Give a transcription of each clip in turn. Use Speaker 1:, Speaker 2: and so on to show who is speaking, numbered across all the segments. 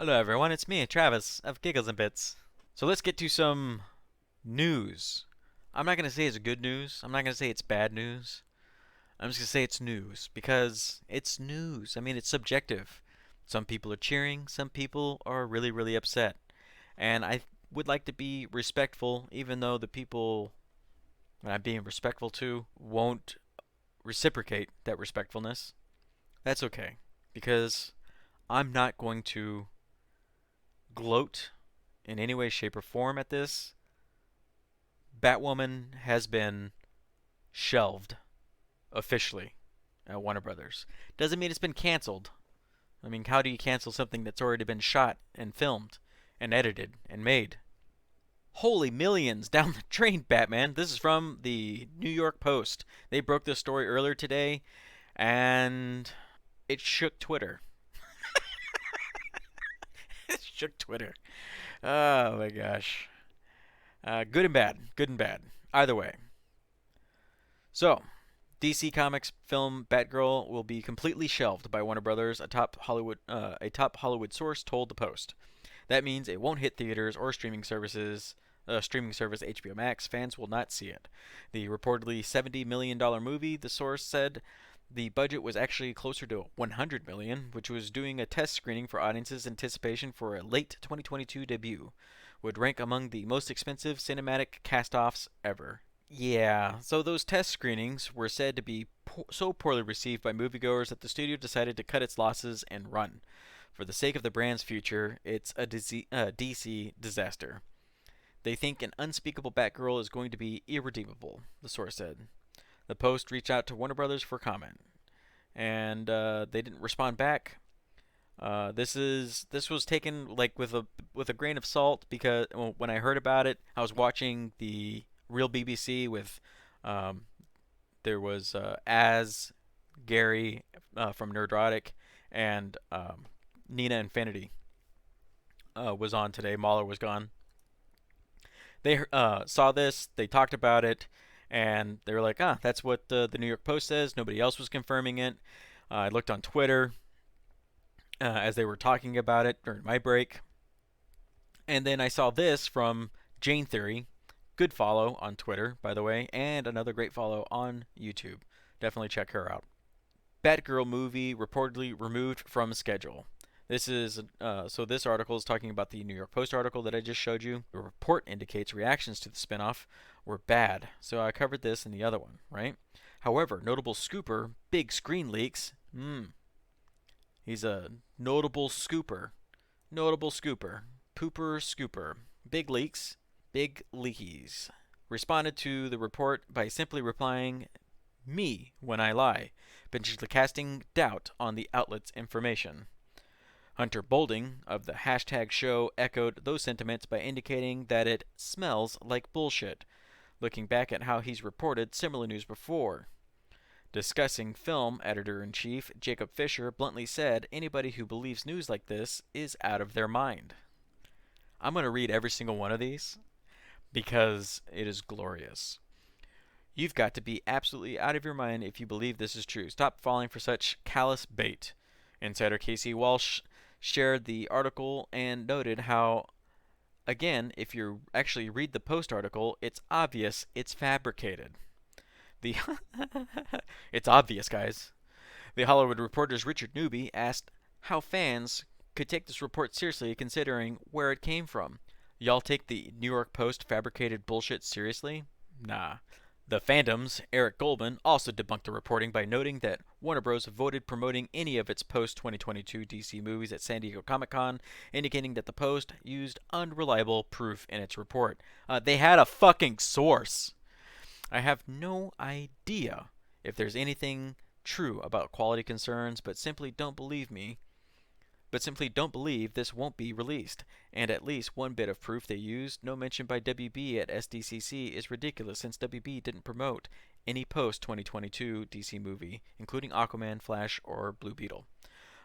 Speaker 1: Hello, everyone. It's me, Travis of Giggles and Bits. So let's get to some news. I'm not going to say it's good news. I'm not going to say it's bad news. I'm just going to say it's news because it's news. I mean, it's subjective. Some people are cheering, some people are really, really upset. And I would like to be respectful, even though the people that I'm being respectful to won't reciprocate that respectfulness. That's okay because I'm not going to gloat in any way, shape, or form at this. Batwoman has been shelved officially at Warner Brothers. Doesn't mean it's been canceled. I mean, how do you cancel something that's already been shot and filmed and edited and made? Holy millions down the drain, Batman. This is from the New York Post. They broke this story earlier today, and it shook Twitter. It shook Twitter. Oh my gosh. Good and bad. Good and bad. Either way. So, DC Comics film Batgirl will be completely shelved by Warner Brothers, a top Hollywood source told the Post. That means it won't hit theaters or streaming services. Streaming service HBO Max fans will not see it. The reportedly $70 million movie, the source said, the budget was actually closer to 100 million, which was doing a test screening for audiences' anticipation for a late 2022 debut. Would rank among the most expensive cinematic cast-offs ever. Yeah, so those test screenings were said to be so poorly received by moviegoers that the studio decided to cut its losses and run. For the sake of the brand's future, it's a DC disaster. They think an unspeakable Batgirl is going to be irredeemable, the source said. The Post reached out to Warner Brothers for comment, and they didn't respond back. This was taken like with a grain of salt because when I heard about it, I was watching the real BBC with um, there was Az, Gary from Nerdrotic, and Nina Infinity was on today. Mahler was gone. They saw this, they talked about it, and they were like, that's what the New York Post says. Nobody else was confirming it. I looked on Twitter as they were talking about it during my break, and then I saw this from Jane Theory. Good follow on Twitter, by the way, and another great follow on YouTube. Definitely check her out. Batgirl movie reportedly removed from schedule. This article is talking about the New York Post article that I just showed you. The report indicates reactions to the spinoff were bad, so I covered this in the other one, right? However, notable scooper, big screen leaks. He's a notable scooper, pooper scooper, big leaks, big leakies. Responded to the report by simply replying, "Me when I lie," potentially casting doubt on the outlet's information. Hunter Bolding of the hashtag show echoed those sentiments by indicating that it smells like bullshit, looking back at how he's reported similar news before. Discussing film, editor-in-chief Jacob Fisher bluntly said anybody who believes news like this is out of their mind. I'm going to read every single one of these because it is glorious. You've got to be absolutely out of your mind if you believe this is true. Stop falling for such callous bait. Insider Casey Walsh shared the article and noted how, again, if you actually read the Post article, it's obvious it's fabricated. The It's obvious, guys. The Hollywood Reporter's Richard Newby asked how fans could take this report seriously considering where it came from. Y'all take the New York Post fabricated bullshit seriously? Nah. The Fandom's Eric Goldman also debunked the reporting by noting that Warner Bros. Avoided promoting any of its post-2022 DC movies at San Diego Comic-Con, indicating that the Post used unreliable proof in its report. They had a fucking source. I have no idea if there's anything true about quality concerns, but simply don't believe this won't be released. And at least one bit of proof they used, no mention by WB at SDCC, is ridiculous since WB didn't promote any post-2022 DC movie, including Aquaman, Flash, or Blue Beetle.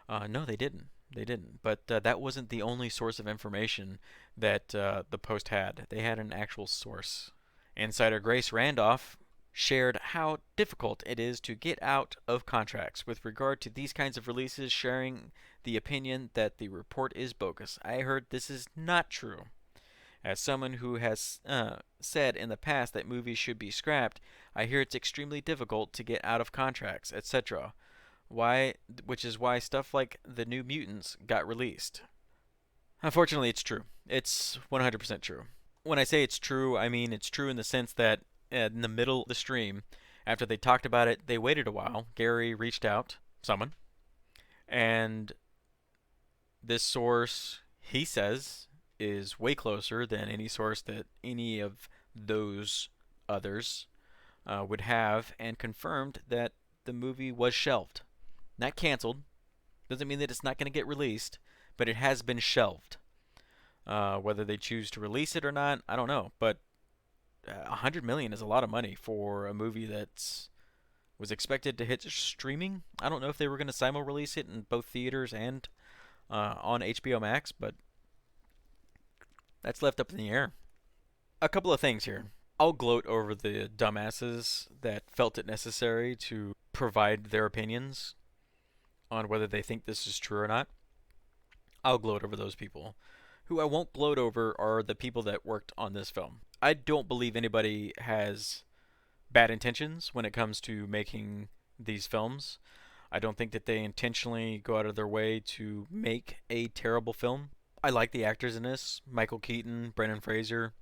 Speaker 1: No, they didn't. They didn't. But that wasn't the only source of information that the Post had. They had an actual source. Insider Grace Randolph shared how difficult it is to get out of contracts with regard to these kinds of releases, sharing the opinion that the report is bogus. I heard this is not true. As someone who has said in the past that movies should be scrapped, I hear it's extremely difficult to get out of contracts, etc. Why, which is why stuff like The New Mutants got released. Unfortunately, it's true. It's 100% true. When I say it's true, I mean it's true in the sense that in the middle of the stream, after they talked about it, they waited a while. Gary reached out, someone, and this source, he says, is way closer than any source that any of those others would have, and confirmed that the movie was shelved. Not canceled. Doesn't mean that it's not going to get released, but it has been shelved. Whether they choose to release it or not, I don't know. But 100 million is a lot of money for a movie that's was expected to hit streaming. I don't know if they were going to simul release it in both theaters and on HBO Max, but that's left up in the air. A couple of things here. I'll gloat over the dumbasses that felt it necessary to provide their opinions on whether they think this is true or not. I'll gloat over those people. Who I won't gloat over are the people that worked on this film. I don't believe anybody has bad intentions when it comes to making these films. I don't think that they intentionally go out of their way to make a terrible film. I like the actors in this: Michael Keaton, Brendan Fraser,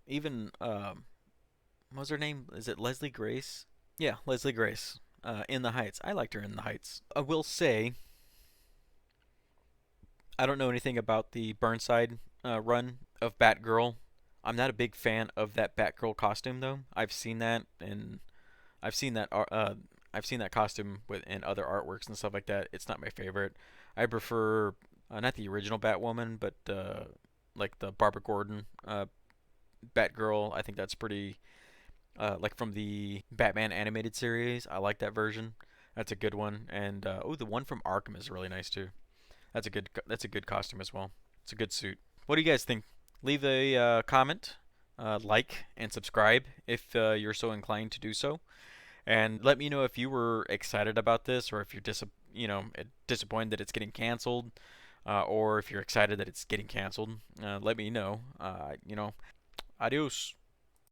Speaker 1: even what was her name? Is it Leslie Grace? Yeah, Leslie Grace. In the Heights. I liked her in the Heights. I will say I don't know anything about the Burnside run of Batgirl. I'm not a big fan of that Batgirl costume though. I've seen that I've seen that costume in other artworks and stuff like that. It's not my favorite. I prefer not the original Batwoman, but like the Barbara Gordon Batgirl. I think that's pretty like from the Batman animated series. I like that version. That's a good one. And oh, the one from Arkham is really nice too. That's a good costume as well. It's a good suit. What do you guys think? Leave a comment, like, and subscribe if you're so inclined to do so. And let me know if you were excited about this, or if you're disappointed that it's getting canceled, or if you're excited that it's getting canceled. Let me know. Adios.